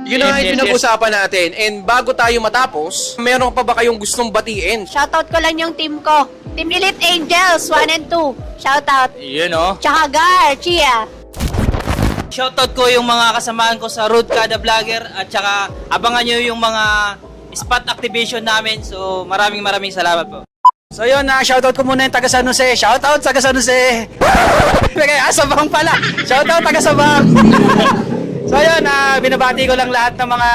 Yun na nga yung pinag-usapan natin. And bago tayo matapos, meron pa ba kayong gustong batiin? Shoutout ko lang yung team ko. Team Elite Angels, 1 and 2. Shoutout. Yun o. Tsaka Gar, Chia. Shoutout ko yung mga kasamahan ko sa Road Kada Vlogger at saka abangan nyo yung mga spot activation namin. So maraming salamat po. So yun, shoutout ko muna yung taga San Jose. Shoutout taga San Jose. Sabang pala. Shoutout taga Sabang. So yun, binabati ko lang lahat ng mga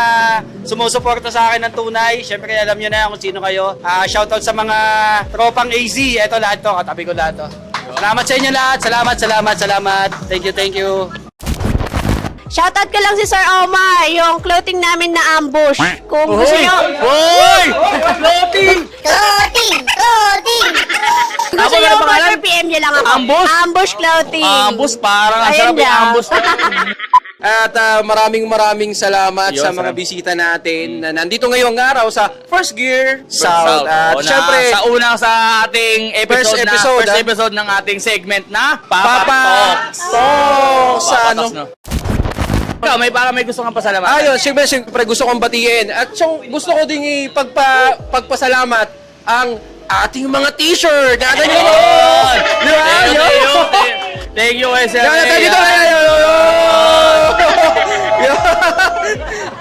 sumusuporta sa akin ng tunay. Siyempre alam nyo na kung sino kayo. Shoutout sa mga tropang AZ. Ito lahat to, katabi ko lahat to. Salamat sa inyo lahat. Salamat. Thank you. Shoutout ko lang si Sir Omar, yung clothing namin na ambush. Kung gusto nyo... Hoy! Floating! Clothing! Gusto Ako, nyo ano pangalan? order, PM nyo lang ako. Ambush? Ambush clothing. Ambush, parang ang Ayun sarap yung na. ambush. At maraming salamat Yun, sa mga salamat. bisita natin na nandito ngayong araw sa First Gear South. At Oo, syempre, sa unang sa ating First first episode, episode ng ating segment na Papa Talks. Talks sa ano. No? Ikaw, may gusto kang pasalamat. Ayun, siyempre gusto kong batiin. At gusto ko ding pagpasalamat ang ating mga t-shirt. Natin nyo mo! Di ba? Thank you, SRA. Thank you.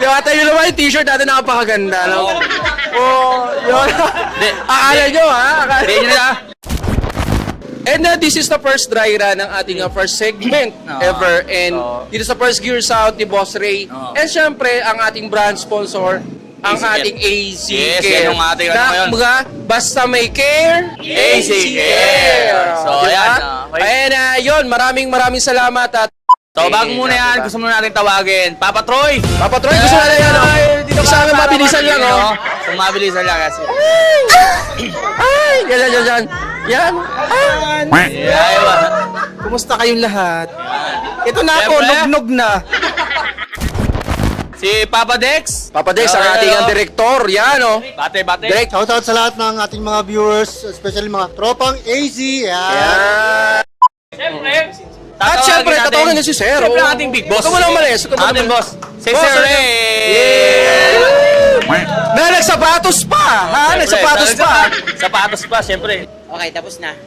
Di ba? Tayo naman yung t-shirt natin nakapakaganda. No? Oh, yun. Akala nyo, ha? Hindi nyo na. And this is the first dry run ng ating first segment ever. And dito sa First Gear South ni Boss Ray. And syempre, ang ating brand sponsor, ang AZ Care. ating AZ Yes, Care. yan yung ating ano ngayon. Mga basta may care, AZ Care. So, Diba? ayan, okay. Ayan, yun. Maraming salamat. At So, bago muna yan, gusto muna natin tawagin. Papa Troy! Papa Troy, gusto na yan, no? Isa nga mabilisan lang, no? So, mabilisan lang kasi. Ay, yan. Yan. Yeah, Kumusta kayong lahat? Ito na ako, Siyempre. nugnog na. Si Papa Dex. Papa Dex, ang ating direktor. Yan, no? Bate. Direct. Shoutout sa lahat ng ating mga viewers, especially mga tropang AZ. Yan. Siyempre. At syempre, tatawagin niyo si Sir. Siyempre, ang ating big boss. Huwag mo lang umalis. Ating boss. Si Boss, Sir Sir. Ray. Na nagsapatos pa! Ha? Nagsapatos pa! Sapatos pa, siyempre. Okay, tapos na.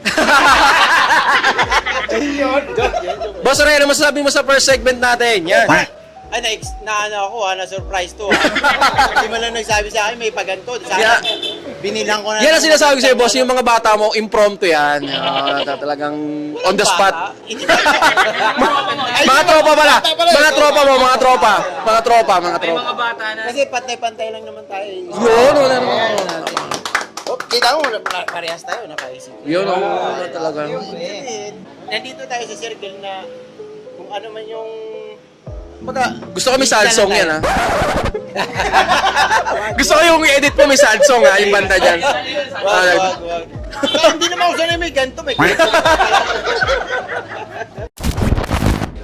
Boss Ray, ano masasabi mo sa first segment natin? Yan. Ay, na-ano ako na-surprise to. Hindi mo lang nagsabi sa akin, may paganto. Yeah. Sana, binilang ko na. Yan ang sinasabi ko sa'yo, boss. Yung mga bata mo, impromptu yan. Talagang on the spot. Mga tropa pala. Mga tropa mo, mga tropa. Mga tropa. bata na. Kasi pantay-pantay lang naman tayo. Yun, wala naman. Oh, kita mo, parehas tayo, nakaisip. Yun, talaga. Nandito tayo sa circle na kung ano man yung... Gusto ko may sad song yan, ha? Gusto ko yung edit mo may sad song, ha? Yung banda dyan. Wag. Hindi naman ako sanay may ganito, may ganito.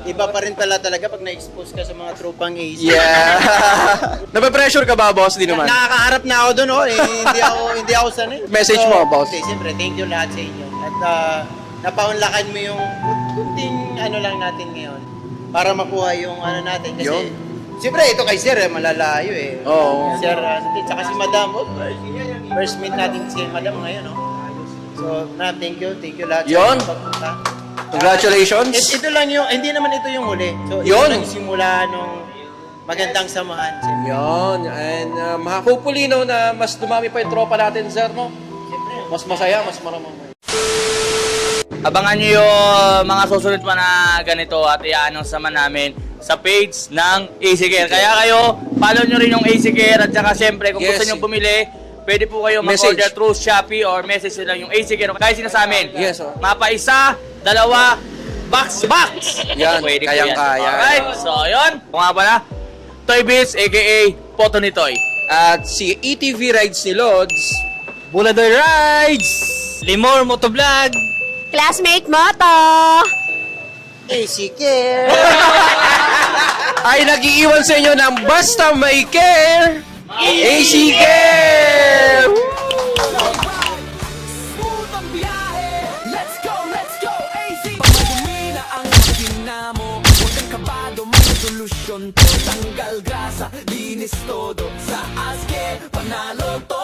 Iba pa rin pala talaga pag na-expose ka sa mga tropang AZ. Yeah. Nape-pressure ka ba, boss? Di naman. Nakakaharap na ako doon, oh. Hindi ako sanay. Message mo, boss. Okay, siyempre, thank you lahat sa inyo. At napaunlakan mo yung kunting ano lang natin ngayon para makuha yung ano natin. Kasi, Yun. siyempre, ito kay Sir, malalayo eh. Oo. Sir, tsaka si Madam, first meet natin si Madam ngayon, oh. So, thank you lahat Yun. sa pagpunta. Congratulations. Ito lang yung, hindi naman ito yung huli. So, Yun. ito lang simula nung magandang samahan. Siyempre. Yun. And hopefully, no, na mas dumami pa yung tropa natin, sir, no? Mas masaya, mas maraming. Abangan nyo yung mga susunod pa na ganito at i-announce naman namin sa page ng AZ Care. Kaya kayo, follow nyo rin yung AZ Care at saka syempre kung gusto nyo bumili, pwede po kayo mag-order Message. through Shopee or message nyo lang yung AZ Care. Kaya sila sa amin. Yes, oh. Mapa isa, dalawa, box. Yan, Pwede po kayang-kaya. Alright, so yun. Kung nga pala, Toy Bits aka Poto ni Toy. At si ETV Rides ni Lods. Buladoy Rides! Limor Motovlog! Classmate Moto. AZ Care! ay nag-iiwan sa inyo ng basta may care, AZ Care! Smooth ang biyahe. Let's go, AZ. Pag madumi na ang dinamo, huwag kang kabado, may solusyon to. Tanggal grasa, malinis todo. Sa ASKE, panalo to.